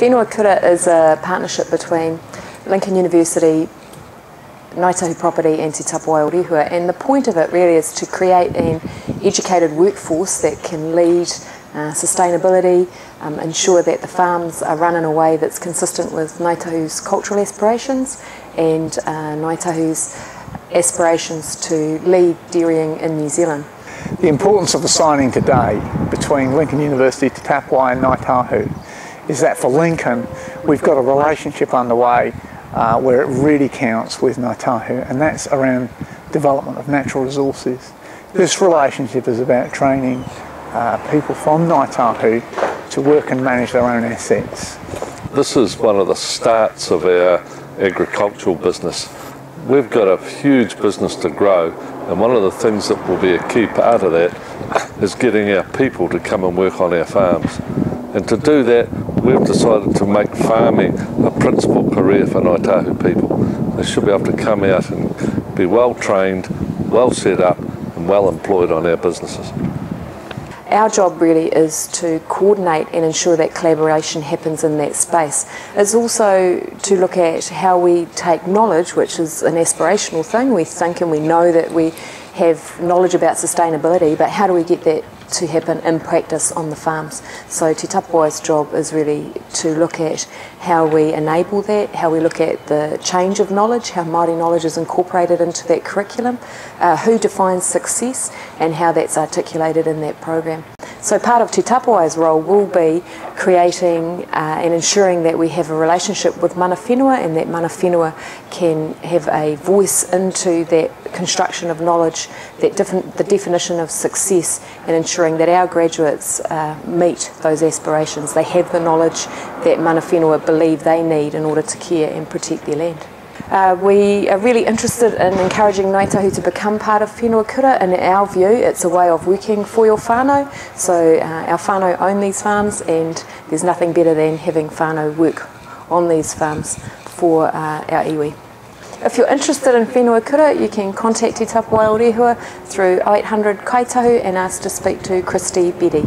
Whenua Kura is a partnership between Lincoln University, Ngāi Tahu Property and Te Tapuae Rehua, and the point of it really is to create an educated workforce that can lead sustainability, ensure that the farms are run in a way that's consistent with Ngāi Tahu's cultural aspirations and Ngāi Tahu's aspirations to lead dairying in New Zealand. The importance of the signing today between Lincoln University, Te Tapuae and Ngāi Tahu is that for Lincoln we've got a relationship underway where it really counts with Ngāi Tahu, and that's around development of natural resources. This relationship is about training people from Ngāi Tahu to work and manage their own assets. This is one of the starts of our agricultural business. We've got a huge business to grow, and one of the things that will be a key part of that is getting our people to come and work on our farms. And to do that, we've decided to make farming a principal career for Ngāi Tahu people. They should be able to come out and be well trained, well set up and well employed on our businesses. Our job really is to coordinate and ensure that collaboration happens in that space. It's also to look at how we take knowledge, which is an aspirational thing. We think and we know that we have knowledge about sustainability, but how do we get that to happen in practice on the farms? So Te Tapuae's job is really to look at how we enable that, how we look at the change of knowledge, how Māori knowledge is incorporated into that curriculum, who defines success and how that's articulated in that program. So part of Te Tapuae's role will be creating and ensuring that we have a relationship with mana whenua, and that mana whenua can have a voice into that construction of knowledge, the definition of success, and ensuring that our graduates meet those aspirations. They have the knowledge that mana whenua believe they need in order to care and protect their land. We are really interested in encouraging Ngāi Tahu to become part of Whenua Kura. In our view, it's a way of working for your whānau. So our whānau own these farms, and there's nothing better than having whānau work on these farms for our iwi. If you're interested in Whenua Kura, you can contact Te Tapuae Rehua through 0800 Ngāi Tahu and ask to speak to Christy Beddy.